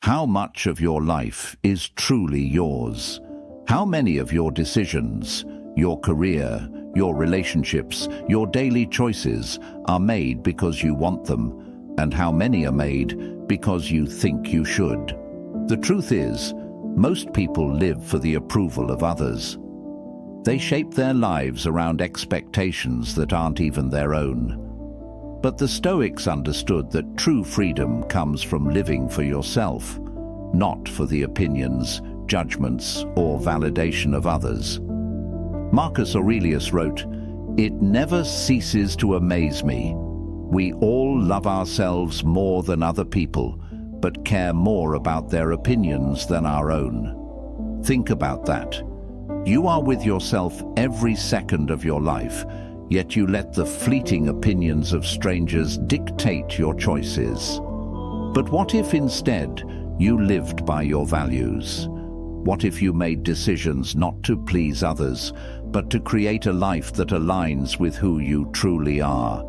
How much of your life is truly yours? How many of your decisions, your career, your relationships, your daily choices are made because you want them, and how many are made because you think you should? The truth is, most people live for the approval of others. They shape their lives around expectations that aren't even their own. But the Stoics understood that true freedom comes from living for yourself, not for the opinions, judgments, or validation of others. Marcus Aurelius wrote, "It never ceases to amaze me. We all love ourselves more than other people, but care more about their opinions than our own." Think about that. You are with yourself every second of your life, yet you let the fleeting opinions of strangers dictate your choices. But what if instead you lived by your values? What if you made decisions not to please others, but to create a life that aligns with who you truly are?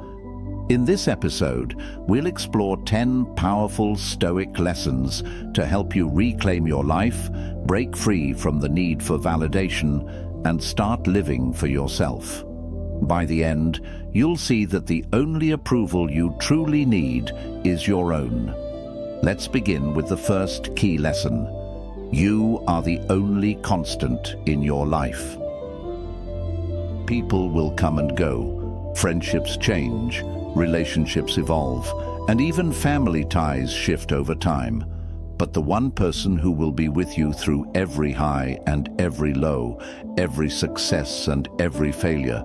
In this episode, we'll explore 10 powerful Stoic lessons to help you reclaim your life, break free from the need for validation, and start living for yourself. By the end, you'll see that the only approval you truly need is your own. Let's begin with the first key lesson. You are the only constant in your life. People will come and go, friendships change, relationships evolve, and even family ties shift over time. But the one person who will be with you through every high and every low, every success and every failure,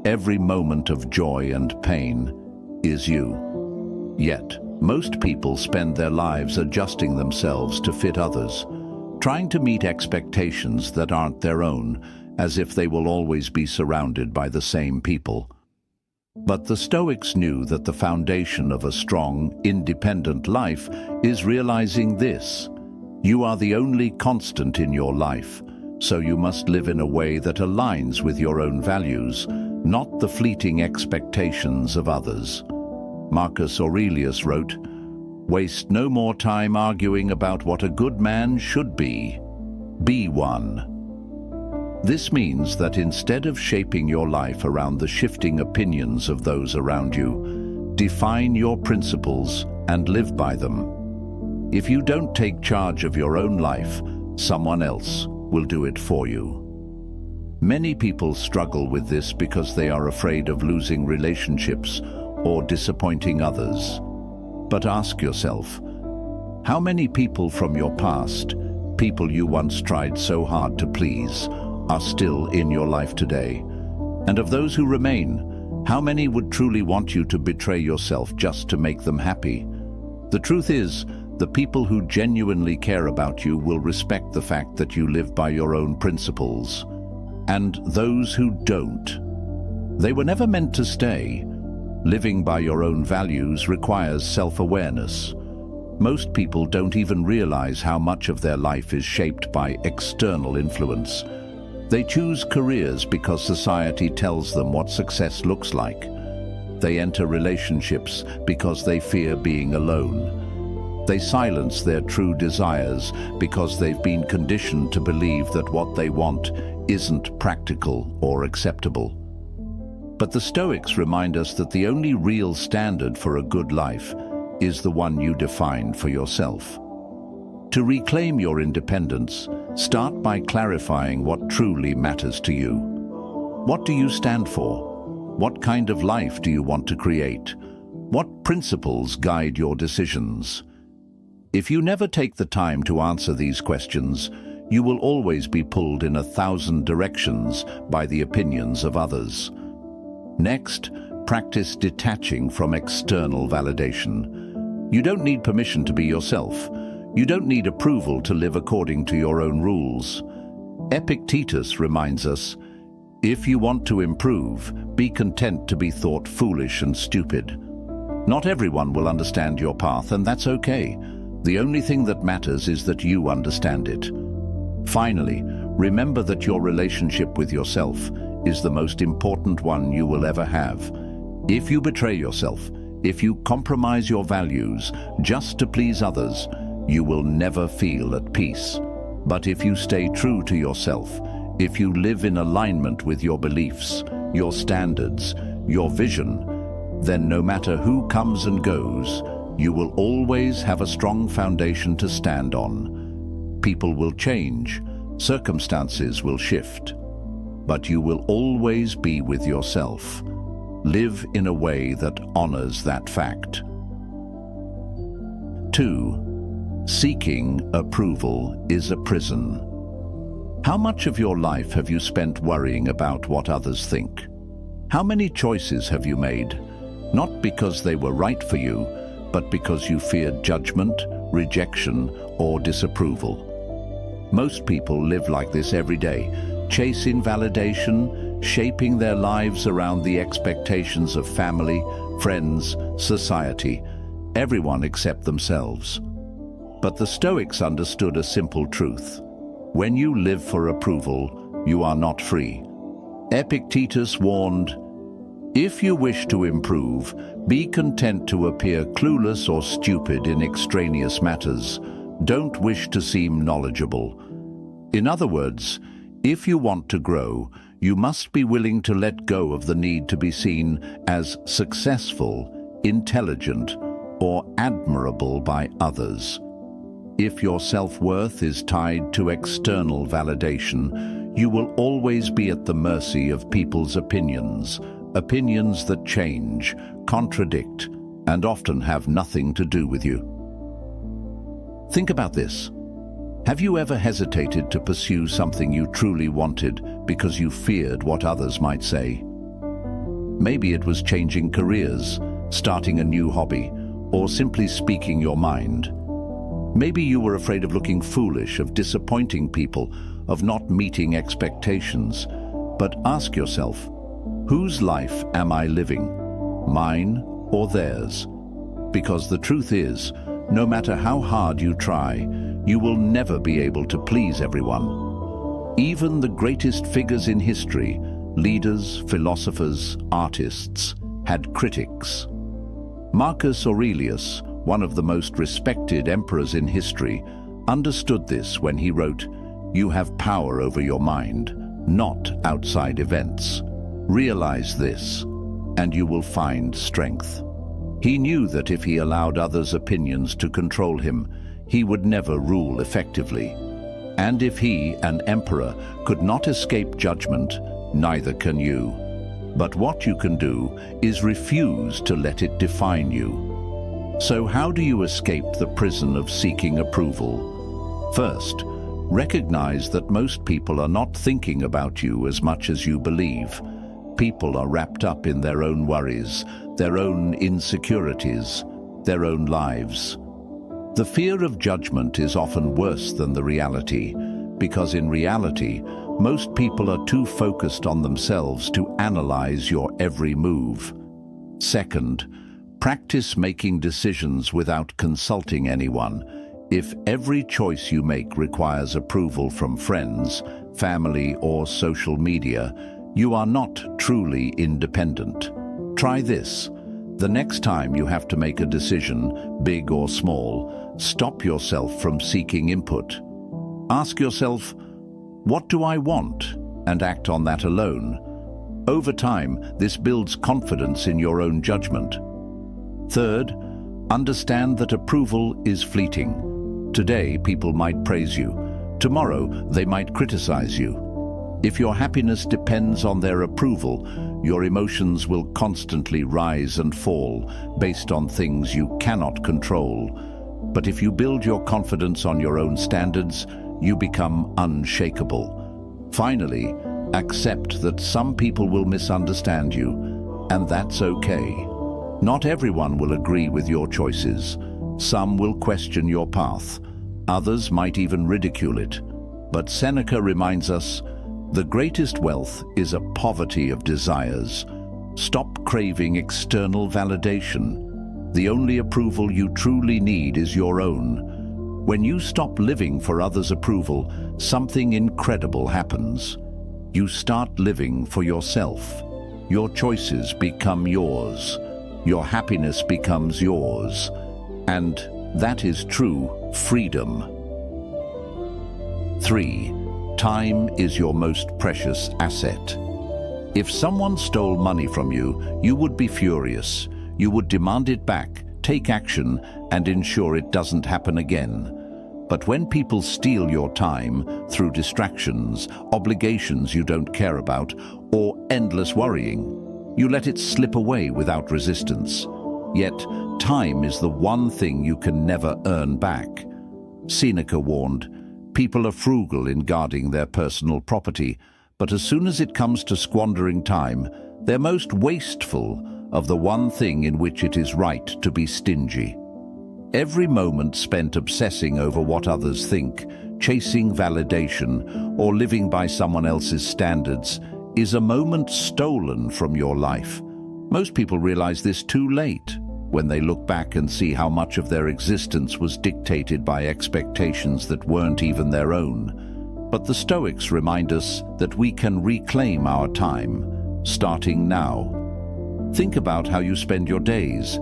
every moment of joy and pain, is you. Yet, most people spend their lives adjusting themselves to fit others, trying to meet expectations that aren't their own, as if they will always be surrounded by the same people. But the Stoics knew that the foundation of a strong, independent life is realizing this: you are the only constant in your life, so you must live in a way that aligns with your own values, not the fleeting expectations of others. Marcus Aurelius wrote, "Waste no more time arguing about what a good man should be. Be one." This means that instead of shaping your life around the shifting opinions of those around you, define your principles and live by them. If you don't take charge of your own life, someone else will do it for you. Many people struggle with this because they are afraid of losing relationships or disappointing others. But ask yourself, how many people from your past, people you once tried so hard to please, are still in your life today? And of those who remain, how many would truly want you to betray yourself just to make them happy? The truth is, the people who genuinely care about you will respect the fact that you live by your own principles. And those who don't, they were never meant to stay. Living by your own values requires self-awareness. Most people don't even realize how much of their life is shaped by external influence. They choose careers because society tells them what success looks like. They enter relationships because they fear being alone. They silence their true desires because they've been conditioned to believe that what they want isn't practical or acceptable. But the Stoics remind us that the only real standard for a good life is the one you define for yourself. To reclaim your independence, start by clarifying what truly matters to you. What do you stand for? What kind of life do you want to create? What principles guide your decisions? If you never take the time to answer these questions, you will always be pulled in 1,000 directions by the opinions of others. Next, practice detaching from external validation. You don't need permission to be yourself. You don't need approval to live according to your own rules. Epictetus reminds us, if you want to improve, be content to be thought foolish and stupid. Not everyone will understand your path, and that's okay. The only thing that matters is that you understand it. Finally, remember that your relationship with yourself is the most important one you will ever have. If you betray yourself, if you compromise your values just to please others, you will never feel at peace. But if you stay true to yourself, if you live in alignment with your beliefs, your standards, your vision, then no matter who comes and goes, you will always have a strong foundation to stand on. People will change, circumstances will shift, but you will always be with yourself. Live in a way that honors that fact. 2. Seeking approval is a prison. How much of your life have you spent worrying about what others think? How many choices have you made, not because they were right for you, but because you feared judgment, rejection, or disapproval? Most people live like this every day, chasing validation, shaping their lives around the expectations of family, friends, society, everyone except themselves. But the Stoics understood a simple truth. When you live for approval, you are not free. Epictetus warned, "If you wish to improve, be content to appear clueless or stupid in extraneous matters. Don't wish to seem knowledgeable." In other words, if you want to grow, you must be willing to let go of the need to be seen as successful, intelligent, or admirable by others. If your self-worth is tied to external validation, you will always be at the mercy of people's opinions that change, contradict, and often have nothing to do with you. Think about this. Have you ever hesitated to pursue something you truly wanted because you feared what others might say? Maybe it was changing careers, starting a new hobby, or simply speaking your mind. Maybe you were afraid of looking foolish, of disappointing people, of not meeting expectations. But ask yourself, whose life am I living? Mine or theirs? Because the truth is, no matter how hard you try, you will never be able to please everyone. Even the greatest figures in history, leaders, philosophers, artists, had critics. Marcus Aurelius, one of the most respected emperors in history, understood this when he wrote, "You have power over your mind, not outside events. Realize this, and you will find strength." He knew that if he allowed others' opinions to control him, he would never rule effectively. And if he, an emperor, could not escape judgment, neither can you. But what you can do is refuse to let it define you. So how do you escape the prison of seeking approval? First, recognize that most people are not thinking about you as much as you believe. People are wrapped up in their own worries, their own insecurities, their own lives. The fear of judgment is often worse than the reality, because in reality, most people are too focused on themselves to analyze your every move. Second, practice making decisions without consulting anyone. If every choice you make requires approval from friends, family, or social media, you are not truly independent. Try this. The next time you have to make a decision, big or small, stop yourself from seeking input. Ask yourself, what do I want? And act on that alone. Over time, this builds confidence in your own judgment. Third, understand that approval is fleeting. Today, people might praise you. Tomorrow, they might criticize you. If your happiness depends on their approval, your emotions will constantly rise and fall based on things you cannot control. But if you build your confidence on your own standards, you become unshakable. Finally, accept that some people will misunderstand you, and that's okay. Not everyone will agree with your choices. Some will question your path. Others might even ridicule it. But Seneca reminds us, the greatest wealth is a poverty of desires. Stop craving external validation. The only approval you truly need is your own. When you stop living for others' approval, something incredible happens. You start living for yourself. Your choices become yours. Your happiness becomes yours. And that is true freedom. 3. Time is your most precious asset. If someone stole money from you, you would be furious. You would demand it back, take action, and ensure it doesn't happen again. But when people steal your time through distractions, obligations you don't care about, or endless worrying, you let it slip away without resistance. Yet, time is the one thing you can never earn back. Seneca warned, people are frugal in guarding their personal property, but as soon as it comes to squandering time, they're most wasteful of the one thing in which it is right to be stingy. Every moment spent obsessing over what others think, chasing validation, or living by someone else's standards is a moment stolen from your life. Most people realize this too late, when they look back and see how much of their existence was dictated by expectations that weren't even their own. But the Stoics remind us that we can reclaim our time, starting now. Think about how you spend your days.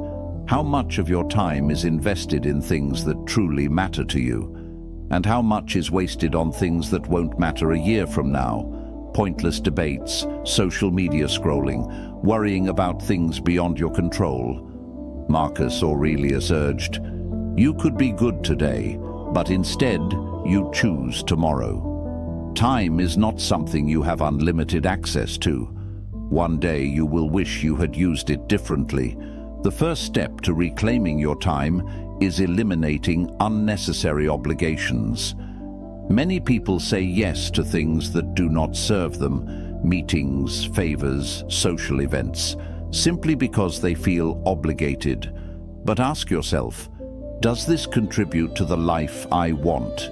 How much of your time is invested in things that truly matter to you? And how much is wasted on things that won't matter a year from now? Pointless debates, social media scrolling, worrying about things beyond your control. Marcus Aurelius urged, "You could be good today, but instead you choose tomorrow." Time is not something you have unlimited access to. One day you will wish you had used it differently. The first step to reclaiming your time is eliminating unnecessary obligations. Many people say yes to things that do not serve them, meetings, favors, social events, simply because they feel obligated. But ask yourself, does this contribute to the life I want?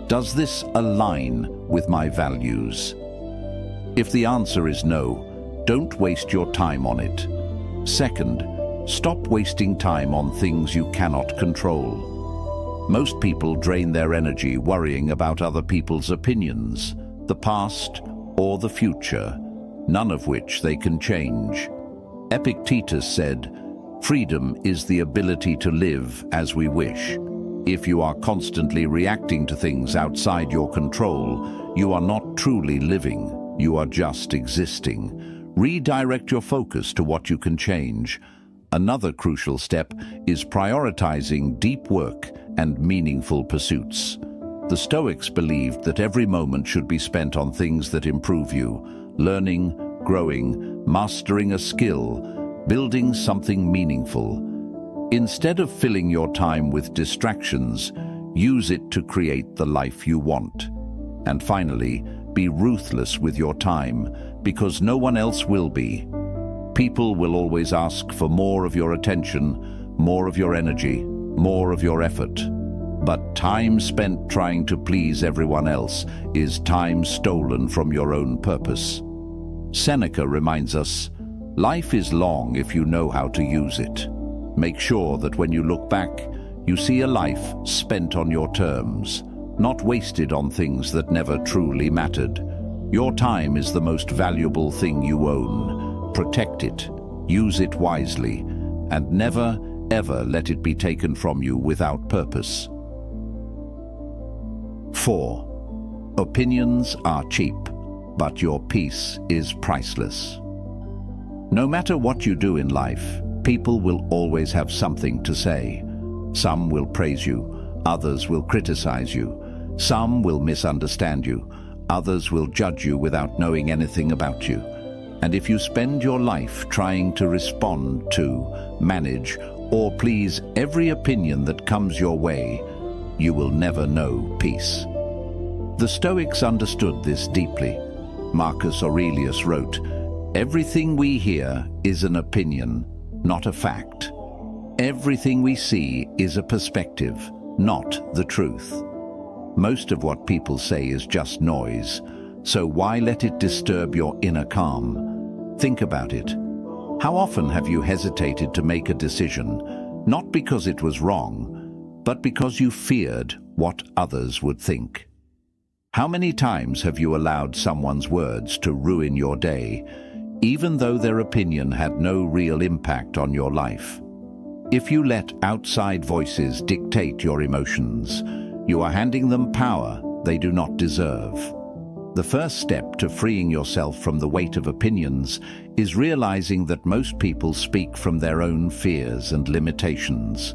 Does this align with my values? If the answer is no, don't waste your time on it. Second, stop wasting time on things you cannot control. Most people drain their energy worrying about other people's opinions, the past or the future, none of which they can change. Epictetus said, "Freedom is the ability to live as we wish." If you are constantly reacting to things outside your control, you are not truly living, you are just existing. Redirect your focus to what you can change. Another crucial step is prioritizing deep work and meaningful pursuits. The Stoics believed that every moment should be spent on things that improve you, learning, growing, mastering a skill, building something meaningful. Instead of filling your time with distractions, use it to create the life you want. And finally, be ruthless with your time, because no one else will be. People will always ask for more of your attention, more of your energy, more of your effort. But time spent trying to please everyone else is time stolen from your own purpose. Seneca reminds us, life is long if you know how to use it. Make sure that when you look back, you see a life spent on your terms, not wasted on things that never truly mattered. Your time is the most valuable thing you own. Protect it, use it wisely, and never, ever let it be taken from you without purpose. 4. Opinions are cheap, but your peace is priceless. No matter what you do in life, people will always have something to say. Some will praise you, others will criticize you. Some will misunderstand you, others will judge you without knowing anything about you. And if you spend your life trying to respond to, manage, or please every opinion that comes your way, you will never know peace. The Stoics understood this deeply. Marcus Aurelius wrote, "Everything we hear is an opinion, not a fact. Everything we see is a perspective, not the truth." Most of what people say is just noise, so why let it disturb your inner calm? Think about it. How often have you hesitated to make a decision, not because it was wrong, but because you feared what others would think? How many times have you allowed someone's words to ruin your day, even though their opinion had no real impact on your life? If you let outside voices dictate your emotions, you are handing them power they do not deserve. The first step to freeing yourself from the weight of opinions is realizing that most people speak from their own fears and limitations.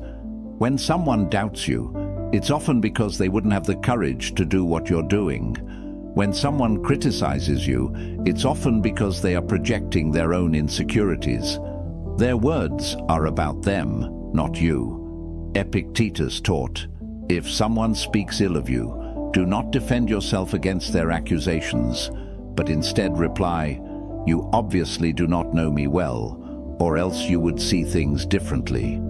When someone doubts you, it's often because they wouldn't have the courage to do what you're doing. When someone criticizes you, it's often because they are projecting their own insecurities. Their words are about them, not you. Epictetus taught, "If someone speaks ill of you, do not defend yourself against their accusations, but instead reply, 'You obviously do not know me well, or else you would see things differently.'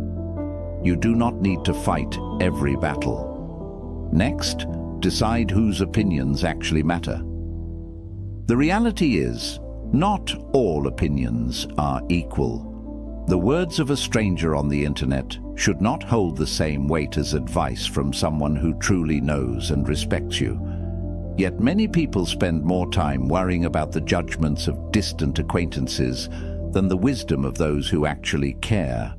You do not need to fight every battle." Next, decide whose opinions actually matter. The reality is, not all opinions are equal. The words of a stranger on the internet should not hold the same weight as advice from someone who truly knows and respects you. Yet many people spend more time worrying about the judgments of distant acquaintances than the wisdom of those who actually care.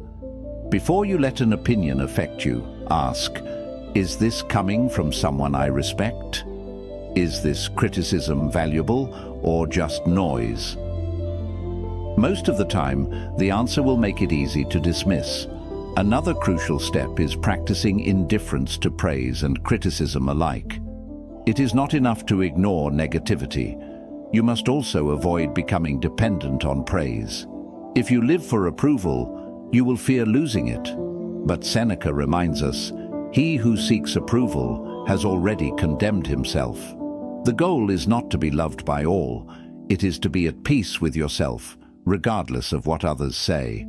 Before you let an opinion affect you, ask, is this coming from someone I respect? Is this criticism valuable or just noise? Most of the time, the answer will make it easy to dismiss. Another crucial step is practicing indifference to praise and criticism alike. It is not enough to ignore negativity. You must also avoid becoming dependent on praise. If you live for approval, you will fear losing it. But Seneca reminds us, "He who seeks approval has already condemned himself." The goal is not to be loved by all. It is to be at peace with yourself, regardless of what others say.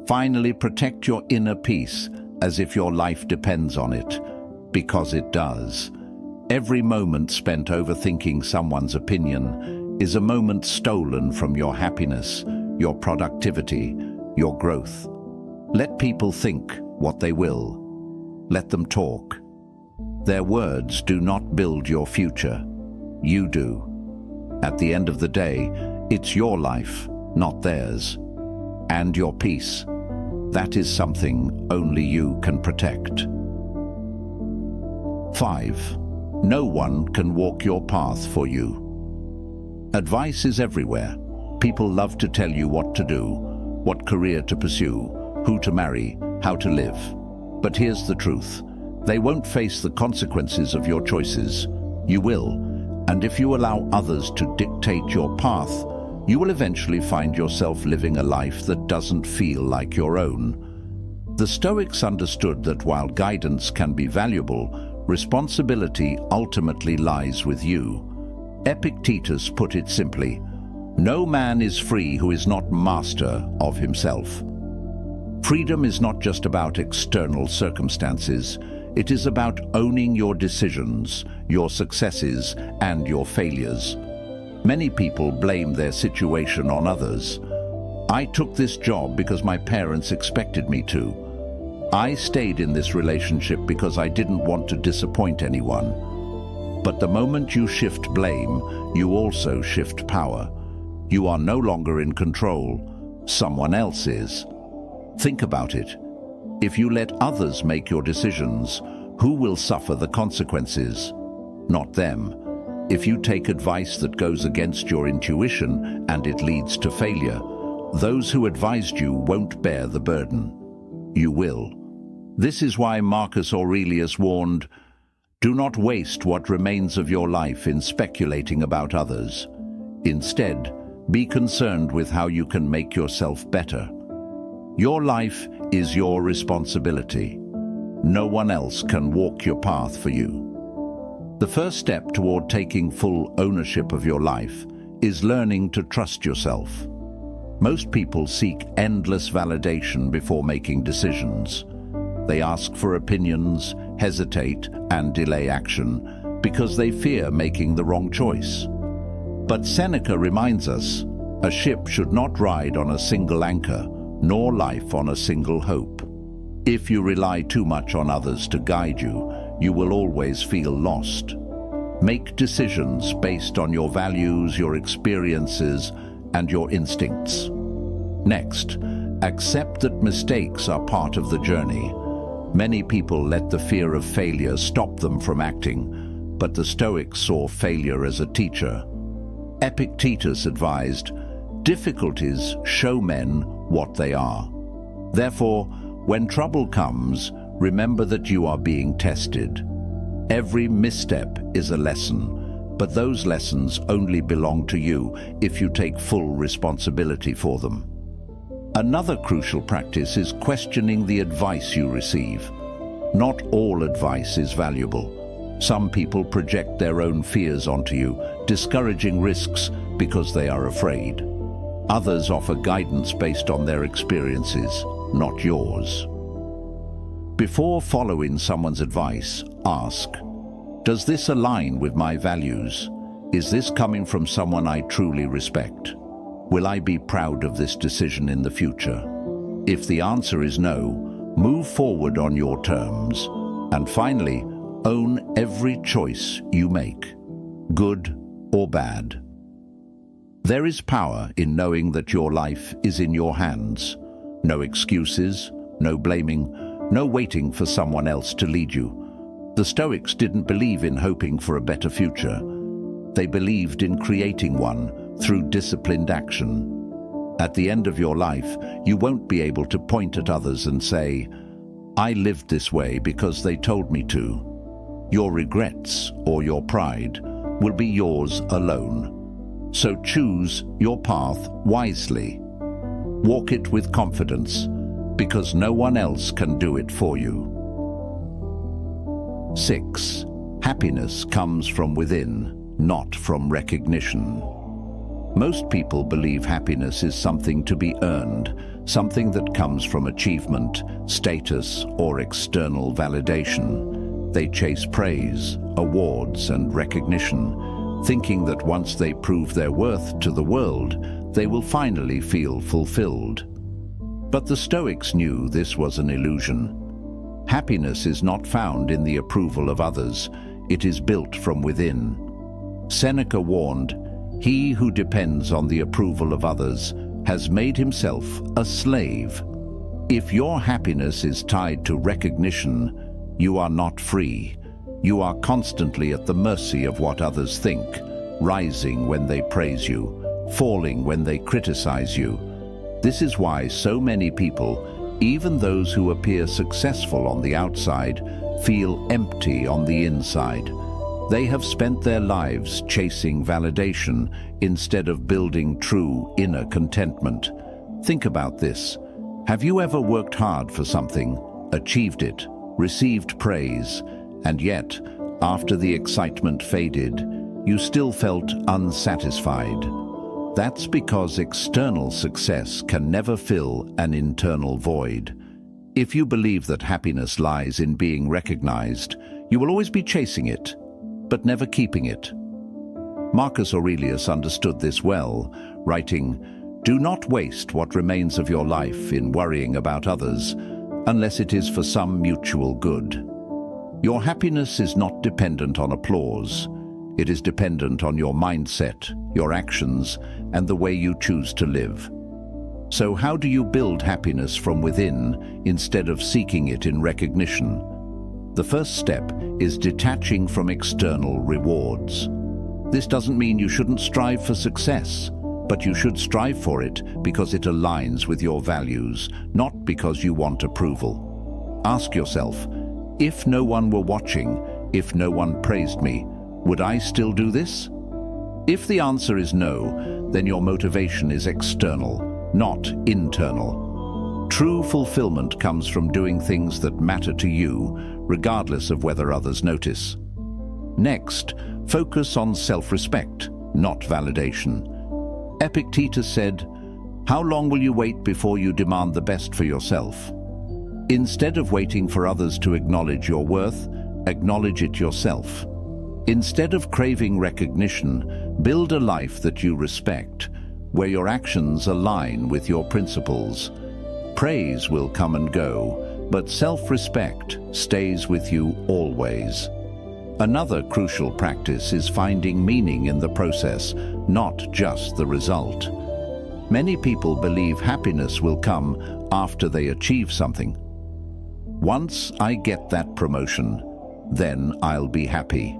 Finally, protect your inner peace as if your life depends on it, because it does. Every moment spent overthinking someone's opinion is a moment stolen from your happiness, your productivity, your growth. Let people think what they will. Let them talk. Their words do not build your future. You do. At the end of the day, it's your life, not theirs. And your peace. That is something only you can protect. 5. No one can walk your path for you. Advice is everywhere. People love to tell you what to do, what career to pursue, who to marry, how to live. But here's the truth. They won't face the consequences of your choices. You will. And if you allow others to dictate your path, you will eventually find yourself living a life that doesn't feel like your own. The Stoics understood that while guidance can be valuable, responsibility ultimately lies with you. Epictetus put it simply, "No man is free who is not master of himself." Freedom is not just about external circumstances. It is about owning your decisions, your successes, and your failures. Many people blame their situation on others. I took this job because my parents expected me to. I stayed in this relationship because I didn't want to disappoint anyone. But the moment you shift blame, you also shift power. You are no longer in control. Someone else is. Think about it. If you let others make your decisions, who will suffer the consequences? Not them. If you take advice that goes against your intuition and it leads to failure, those who advised you won't bear the burden. You will. This is why Marcus Aurelius warned, "Do not waste what remains of your life in speculating about others. Instead, be concerned with how you can make yourself better." Your life is your responsibility. No one else can walk your path for you. The first step toward taking full ownership of your life is learning to trust yourself. Most people seek endless validation before making decisions. They ask for opinions, hesitate, and delay action because they fear making the wrong choice. But Seneca reminds us, a ship should not ride on a single anchor, nor life on a single hope. If you rely too much on others to guide you, you will always feel lost. Make decisions based on your values, your experiences, and your instincts. Next, Accept that mistakes are part of the journey. Many people let the fear of failure stop them from acting, but the Stoics saw failure as a teacher. Epictetus advised, "Difficulties show men what they are." Therefore, when trouble comes, remember that you are being tested. Every misstep is a lesson, but those lessons only belong to you if you take full responsibility for them. Another crucial practice is questioning the advice you receive. Not all advice is valuable. Some people project their own fears onto you, discouraging risks because they are afraid. Others offer guidance based on their experiences, not yours. Before following someone's advice, ask, does this align with my values? Is this coming from someone I truly respect? Will I be proud of this decision in the future? If the answer is no, move forward on your terms. And finally, own every choice you make, good or bad. There is power in knowing that your life is in your hands. No excuses, no blaming, no waiting for someone else to lead you. The Stoics didn't believe in hoping for a better future. They believed in creating one through disciplined action. At the end of your life, you won't be able to point at others and say, "I lived this way because they told me to." Your regrets or your pride will be yours alone. So choose your path wisely. Walk it with confidence, because no one else can do it for you. 6. Happiness comes from within, not from recognition. Most people believe happiness is something to be earned, something that comes from achievement, status, or external validation. They chase praise, awards, and recognition, thinking that once they prove their worth to the world, they will finally feel fulfilled. But the Stoics knew this was an illusion. Happiness is not found in the approval of others, it is built from within. Seneca warned, "He who depends on the approval of others has made himself a slave." If your happiness is tied to recognition, you are not free. You are constantly at the mercy of what others think, rising when they praise you, falling when they criticize you. This is why so many people, even those who appear successful on the outside, feel empty on the inside. They have spent their lives chasing validation instead of building true inner contentment. Think about this. Have you ever worked hard for something, achieved it, received praise, and yet, after the excitement faded, you still felt unsatisfied? That's because external success can never fill an internal void. If you believe that happiness lies in being recognized, you will always be chasing it, but never keeping it. Marcus Aurelius understood this well, writing, "Do not waste what remains of your life in worrying about others, unless it is for some mutual good." Your happiness is not dependent on applause. It is dependent on your mindset, your actions, and the way you choose to live. So how do you build happiness from within instead of seeking it in recognition? The first step is detaching from external rewards. This doesn't mean you shouldn't strive for success, but you should strive for it because it aligns with your values, not because you want approval. Ask yourself, if no one were watching, if no one praised me, would I still do this? If the answer is no, then your motivation is external, not internal. True fulfillment comes from doing things that matter to you, regardless of whether others notice. Next, focus on self-respect, not validation. Epictetus said, "How long will you wait before you demand the best for yourself?" Instead of waiting for others to acknowledge your worth, acknowledge it yourself. Instead of craving recognition, build a life that you respect, where your actions align with your principles. Praise will come and go, but self-respect stays with you always. Another crucial practice is finding meaning in the process, not just the result. Many people believe happiness will come after they achieve something. Once I get that promotion, then I'll be happy.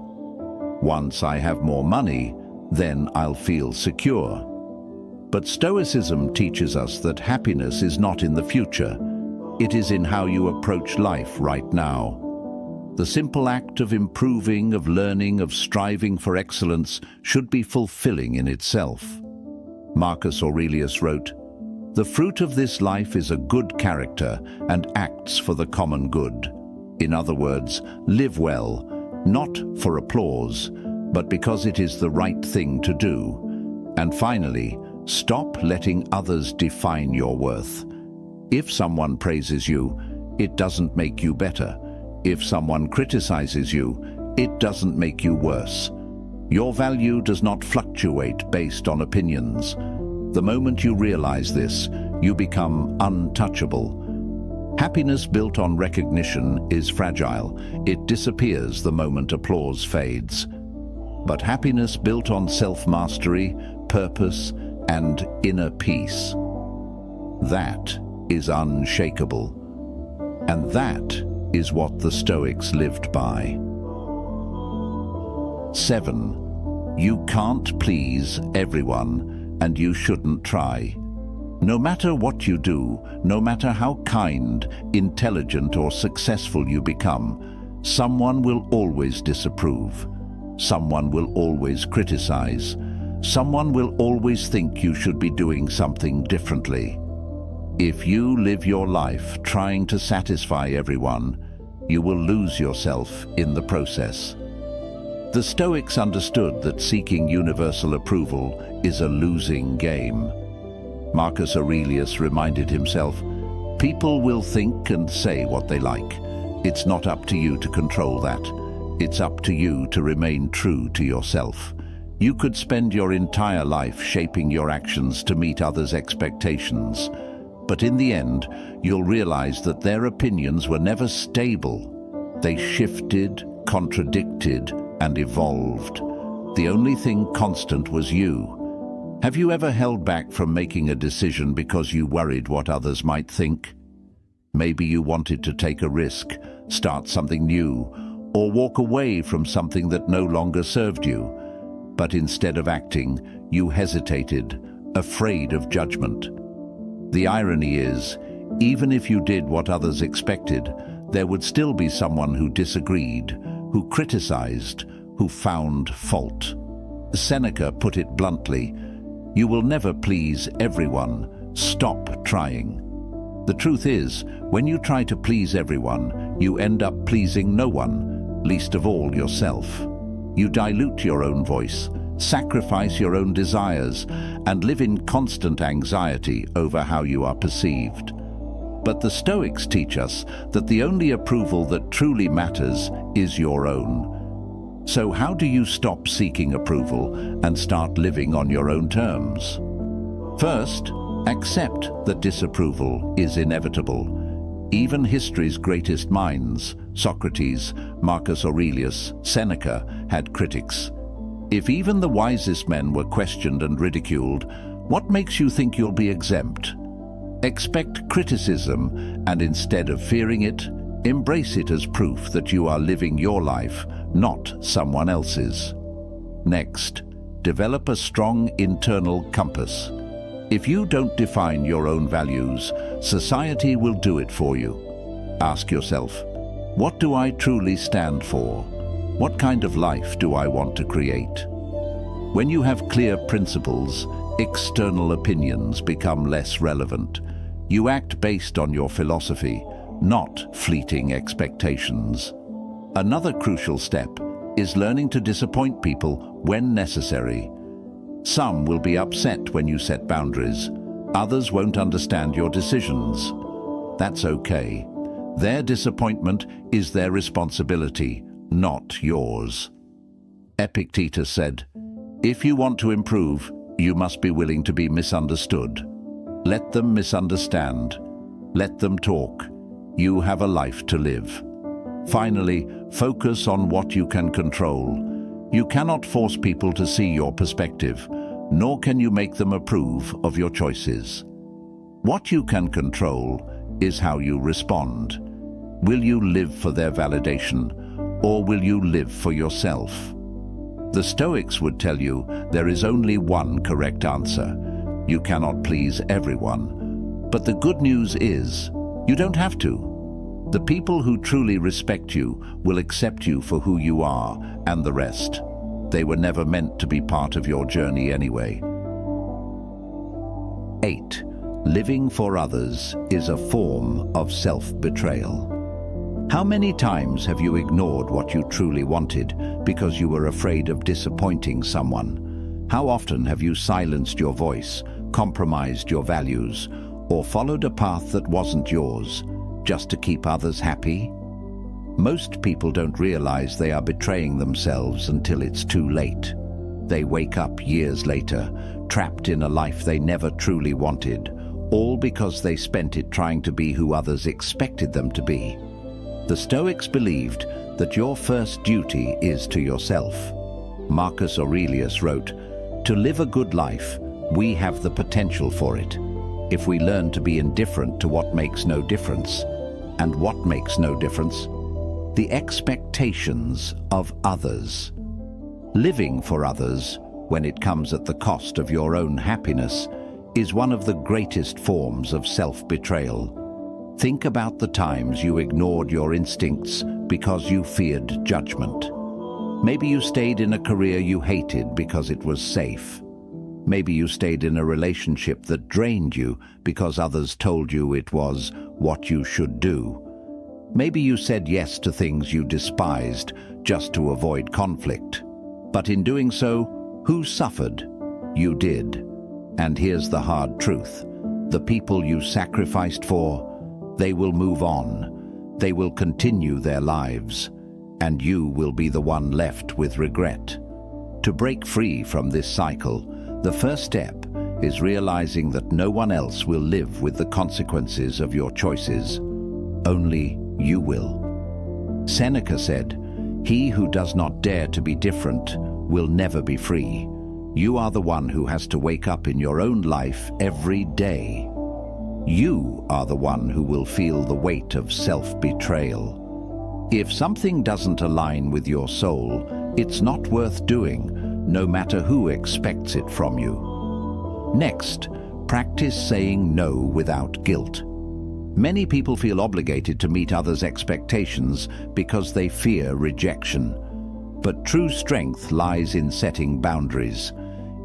Once I have more money, then I'll feel secure. But Stoicism teaches us that happiness is not in the future. It is in how you approach life right now. The simple act of improving, of learning, of striving for excellence should be fulfilling in itself. Marcus Aurelius wrote, "The fruit of this life is a good character and acts for the common good." In other words, live well, not for applause, but because it is the right thing to do. And finally, stop letting others define your worth. If someone praises you, it doesn't make you better. If someone criticizes you, it doesn't make you worse. Your value does not fluctuate based on opinions. The moment you realize this, you become untouchable. Happiness built on recognition is fragile. It disappears the moment applause fades. But happiness built on self-mastery, purpose, and inner peace, that is unshakable. And that is what the Stoics lived by. 7. You can't please everyone, and you shouldn't try. No matter what you do, no matter how kind, intelligent, or successful you become, someone will always disapprove. Someone will always criticize. Someone will always think you should be doing something differently. If you live your life trying to satisfy everyone, you will lose yourself in the process. The Stoics understood that seeking universal approval is a losing game. Marcus Aurelius reminded himself, "People will think and say what they like. It's not up to you to control that. It's up to you to remain true to yourself." You could spend your entire life shaping your actions to meet others' expectations, but in the end, you'll realize that their opinions were never stable. They shifted, contradicted, and evolved. The only thing constant was you. Have you ever held back from making a decision because you worried what others might think? Maybe you wanted to take a risk, start something new, or walk away from something that no longer served you. But instead of acting, you hesitated, afraid of judgment. The irony is, even if you did what others expected, there would still be someone who disagreed, who criticized, who found fault. Seneca put it bluntly, "You will never please everyone. Stop trying." The truth is, when you try to please everyone, you end up pleasing no one, least of all yourself. You dilute your own voice, sacrifice your own desires, and live in constant anxiety over how you are perceived. But the Stoics teach us that the only approval that truly matters is your own. So how do you stop seeking approval and start living on your own terms? First, accept that disapproval is inevitable. Even history's greatest minds, Socrates, Marcus Aurelius, Seneca, had critics. If even the wisest men were questioned and ridiculed, what makes you think you'll be exempt? Expect criticism, and instead of fearing it, embrace it as proof that you are living your life, not someone else's. Next, develop a strong internal compass. If you don't define your own values, society will do it for you. Ask yourself, what do I truly stand for? What kind of life do I want to create? When you have clear principles, external opinions become less relevant. You act based on your philosophy, not fleeting expectations. Another crucial step is learning to disappoint people when necessary. Some will be upset when you set boundaries. Others won't understand your decisions. That's okay. Their disappointment is their responsibility, not yours. Epictetus said, "If you want to improve, you must be willing to be misunderstood. Let them misunderstand. Let them talk. You have a life to live." Finally, focus on what you can control. You cannot force people to see your perspective, nor can you make them approve of your choices. What you can control is how you respond. Will you live for their validation, or will you live for yourself? The Stoics would tell you there is only one correct answer. You cannot please everyone. But the good news is, you don't have to. The people who truly respect you will accept you for who you are, and the rest. They were never meant to be part of your journey anyway. 8. Living for others is a form of self-betrayal. How many times have you ignored what you truly wanted because you were afraid of disappointing someone? How often have you silenced your voice, compromised your values, or followed a path that wasn't yours, just to keep others happy? Most people don't realize they are betraying themselves until it's too late. They wake up years later, trapped in a life they never truly wanted, all because they spent it trying to be who others expected them to be. The Stoics believed that your first duty is to yourself. Marcus Aurelius wrote, "To live a good life, we have the potential for it, if we learn to be indifferent to what makes no difference." And what makes no difference? The expectations of others. Living for others, when it comes at the cost of your own happiness, is one of the greatest forms of self-betrayal. Think about the times you ignored your instincts because you feared judgment. Maybe you stayed in a career you hated because it was safe. Maybe you stayed in a relationship that drained you because others told you it was what you should do. Maybe you said yes to things you despised just to avoid conflict. But in doing so, who suffered? You did. And here's the hard truth. The people you sacrificed for, they will move on. They will continue their lives. And you will be the one left with regret. To break free from this cycle, the first step is realizing that no one else will live with the consequences of your choices. Only you will. Seneca said, "He who does not dare to be different will never be free." You are the one who has to wake up in your own life every day. You are the one who will feel the weight of self-betrayal. If something doesn't align with your soul, it's not worth doing, no matter who expects it from you. Next, practice saying no without guilt. Many people feel obligated to meet others' expectations because they fear rejection. But true strength lies in setting boundaries.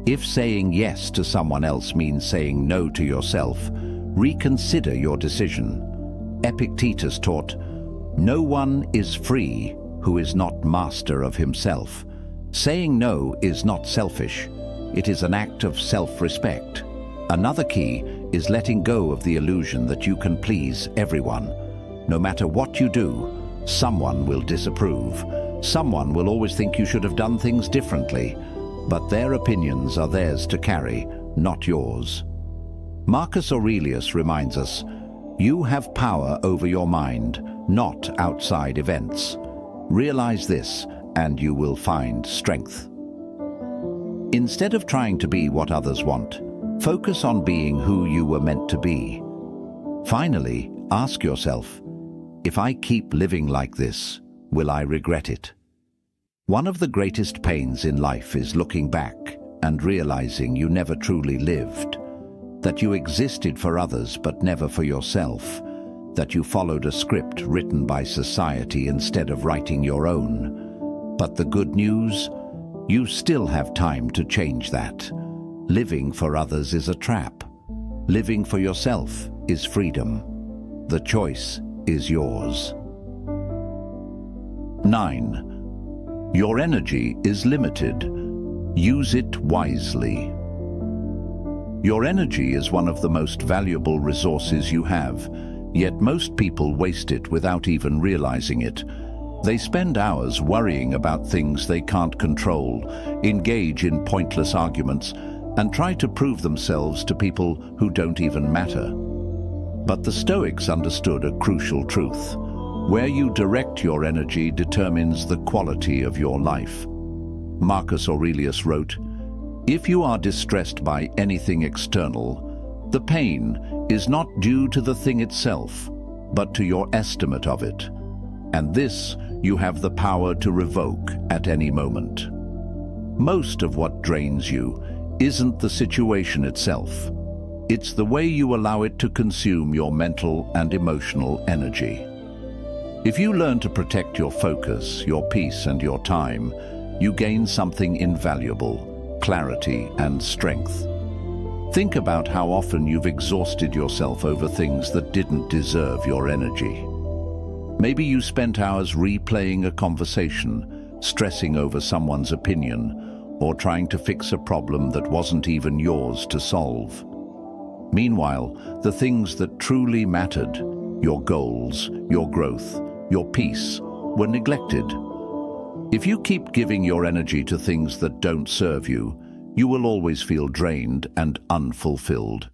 If saying yes to someone else means saying no to yourself, reconsider your decision. Epictetus taught, "No one is free who is not master of himself." Saying no is not selfish. It is an act of self-respect. Another key is letting go of the illusion that you can please everyone. No matter what you do, someone will disapprove. Someone will always think you should have done things differently, but their opinions are theirs to carry, not yours. Marcus Aurelius reminds us, you have power over your mind, not outside events. Realize this, and you will find strength. Instead of trying to be what others want, focus on being who you were meant to be. Finally, ask yourself, if I keep living like this, will I regret it? One of the greatest pains in life is looking back and realizing you never truly lived, that you existed for others but never for yourself, that you followed a script written by society instead of writing your own. But the good news? You still have time to change that. Living for others is a trap. Living for yourself is freedom. The choice is yours. 9. Your energy is limited. Use it wisely. Your energy is one of the most valuable resources you have, yet most people waste it without even realizing it. They spend hours worrying about things they can't control, engage in pointless arguments, and try to prove themselves to people who don't even matter. But the Stoics understood a crucial truth. Where you direct your energy determines the quality of your life. Marcus Aurelius wrote, If you are distressed by anything external, the pain is not due to the thing itself, but to your estimate of it. And this you have the power to revoke at any moment. Most of what drains you isn't the situation itself. It's the way you allow it to consume your mental and emotional energy. If you learn to protect your focus, your peace, and your time, you gain something invaluable: clarity and strength. Think about how often you've exhausted yourself over things that didn't deserve your energy. Maybe you spent hours replaying a conversation, stressing over someone's opinion, or trying to fix a problem that wasn't even yours to solve. Meanwhile, the things that truly mattered, your goals, your growth, your peace, were neglected. If you keep giving your energy to things that don't serve you, you will always feel drained and unfulfilled.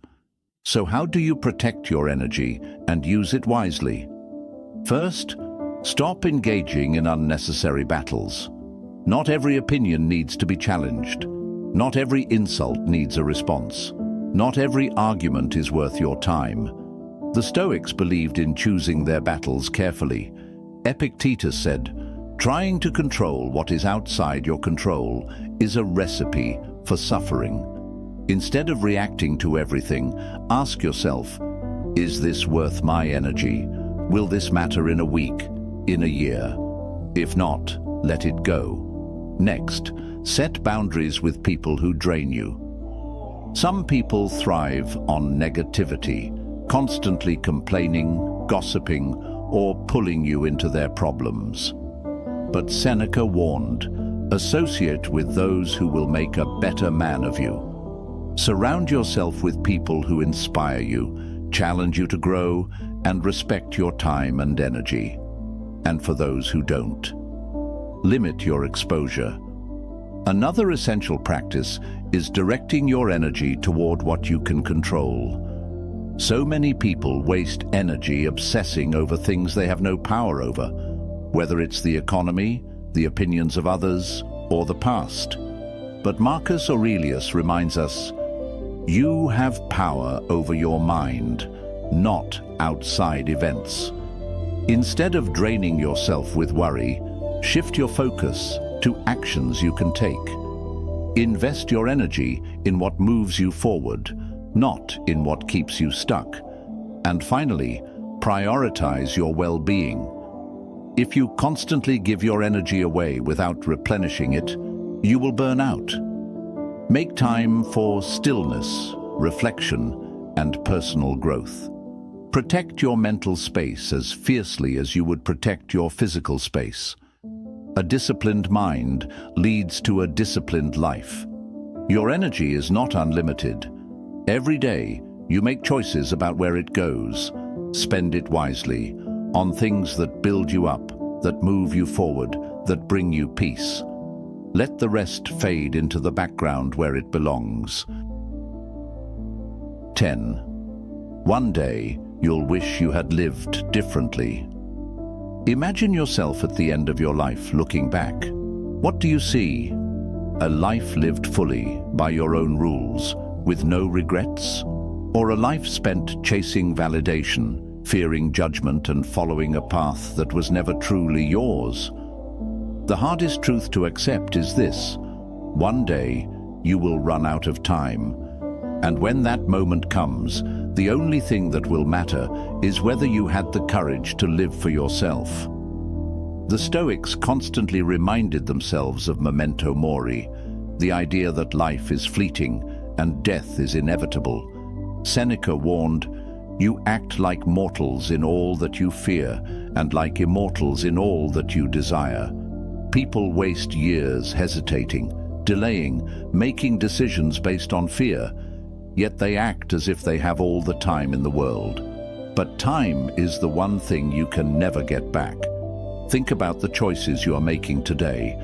So how do you protect your energy and use it wisely? First, stop engaging in unnecessary battles. Not every opinion needs to be challenged. Not every insult needs a response. Not every argument is worth your time. The Stoics believed in choosing their battles carefully. Epictetus said, "Trying to control what is outside your control is a recipe for suffering." Instead of reacting to everything, ask yourself, is this worth my energy? Will this matter in a week, in a year? If not, let it go. Next, set boundaries with people who drain you. Some people thrive on negativity, constantly complaining, gossiping, or pulling you into their problems. But Seneca warned, associate with those who will make a better man of you. Surround yourself with people who inspire you, challenge you to grow, and respect your time and energy. And for those who don't, limit your exposure. Another essential practice is directing your energy toward what you can control. So many people waste energy obsessing over things they have no power over, whether it's the economy, the opinions of others, or the past. But Marcus Aurelius reminds us, you have power over your mind, not outside events. Instead of draining yourself with worry, shift your focus to actions you can take. Invest your energy in what moves you forward, not in what keeps you stuck. And finally, prioritize your well-being. If you constantly give your energy away without replenishing it, you will burn out. Make time for stillness, reflection, and personal growth. Protect your mental space as fiercely as you would protect your physical space. A disciplined mind leads to a disciplined life. Your energy is not unlimited. Every day, you make choices about where it goes. Spend it wisely, on things that build you up, that move you forward, that bring you peace. Let the rest fade into the background where it belongs. 10. One day, you'll wish you had lived differently. Imagine yourself at the end of your life looking back. What do you see? A life lived fully by your own rules, with no regrets? Or a life spent chasing validation, fearing judgment, and following a path that was never truly yours? The hardest truth to accept is this: one day you will run out of time. And when that moment comes, the only thing that will matter is whether you had the courage to live for yourself. The Stoics constantly reminded themselves of memento mori, the idea that life is fleeting and death is inevitable. Seneca warned, "You act like mortals in all that you fear, and like immortals in all that you desire." People waste years hesitating, delaying, making decisions based on fear, yet they act as if they have all the time in the world. But time is the one thing you can never get back. Think about the choices you are making today.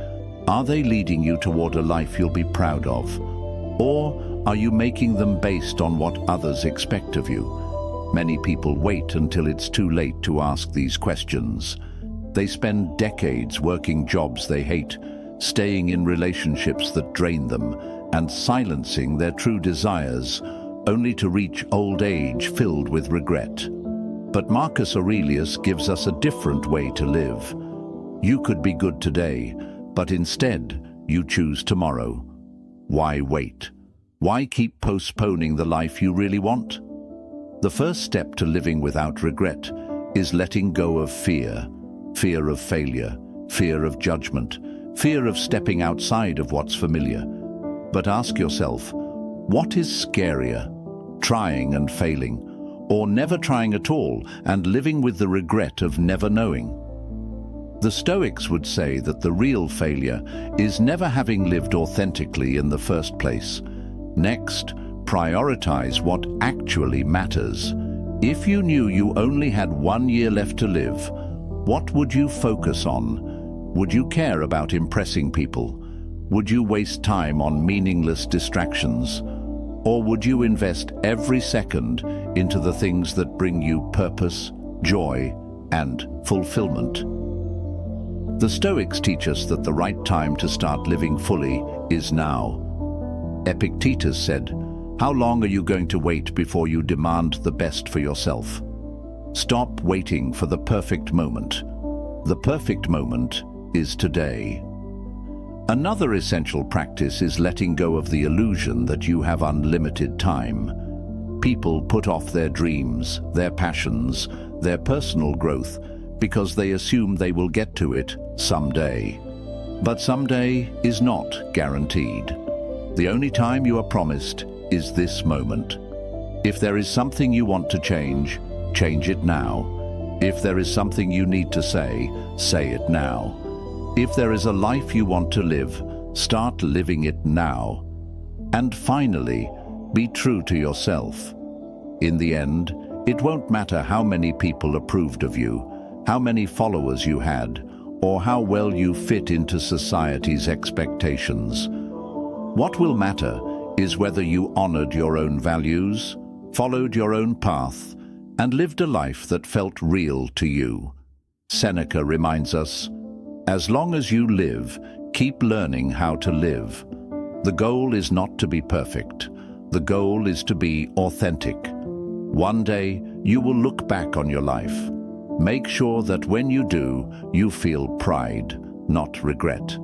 Are they leading you toward a life you'll be proud of? Or are you making them based on what others expect of you? Many people wait until it's too late to ask these questions. They spend decades working jobs they hate, staying in relationships that drain them, and silencing their true desires, only to reach old age filled with regret. But Marcus Aurelius gives us a different way to live. You could be good today, but instead you choose tomorrow. Why wait? Why keep postponing the life you really want? The first step to living without regret is letting go of fear. Fear of failure, fear of judgment, fear of stepping outside of what's familiar. But ask yourself, what is scarier? Trying and failing, or never trying at all and living with the regret of never knowing? The Stoics would say that the real failure is never having lived authentically in the first place. Next, prioritize what actually matters. If you knew you only had 1 year left to live, what would you focus on? Would you care about impressing people? Would you waste time on meaningless distractions? Or would you invest every second into the things that bring you purpose, joy, and fulfillment? The Stoics teach us that the right time to start living fully is now. Epictetus said, "How long are you going to wait before you demand the best for yourself?" Stop waiting for the perfect moment. The perfect moment is today. Another essential practice is letting go of the illusion that you have unlimited time. People put off their dreams, their passions, their personal growth because they assume they will get to it someday. But someday is not guaranteed. The only time you are promised is this moment. If there is something you want to change it now. If there is something you need to say it now. If there is a life you want to live, start living it now. And finally, be true to yourself. In the end, it won't matter how many people approved of you, how many followers you had, or how well you fit into society's expectations. What will matter is whether you honored your own values, followed your own path, and lived a life that felt real to you. Seneca reminds us, as long as you live, keep learning how to live. The goal is not to be perfect. The goal is to be authentic. One day, you will look back on your life. Make sure that when you do, you feel pride, not regret.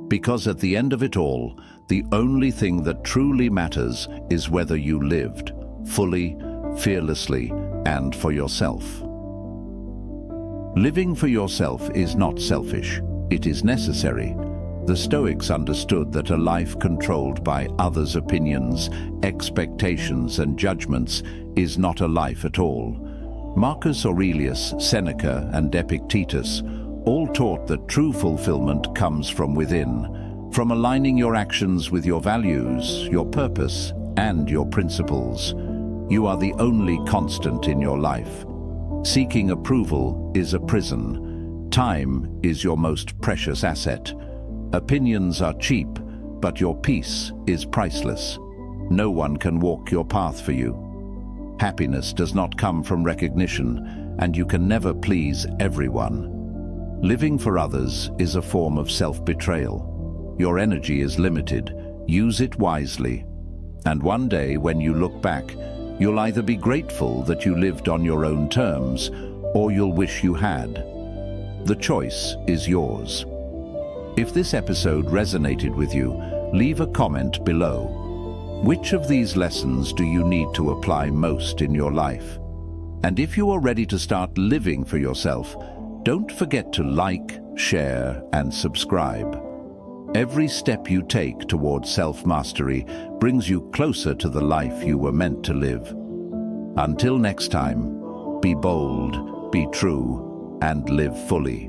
Because at the end of it all, the only thing that truly matters is whether you lived, fully, fearlessly, and for yourself. Living for yourself is not selfish. It is necessary. The Stoics understood that a life controlled by others' opinions, expectations, and judgments is not a life at all. Marcus Aurelius, Seneca, and Epictetus all taught that true fulfillment comes from within, from aligning your actions with your values, your purpose, and your principles. You are the only constant in your life. Seeking approval is a prison. Time is your most precious asset. Opinions are cheap, but your peace is priceless. No one can walk your path for you. Happiness does not come from recognition, and you can never please everyone. Living for others is a form of self-betrayal. Your energy is limited. Use it wisely. And one day, when you look back, you'll either be grateful that you lived on your own terms, or you'll wish you had. The choice is yours. If this episode resonated with you, leave a comment below. Which of these lessons do you need to apply most in your life? And if you are ready to start living for yourself, don't forget to like, share, and subscribe. Every step you take towards self-mastery brings you closer to the life you were meant to live. Until next time, be bold, be true, and live fully.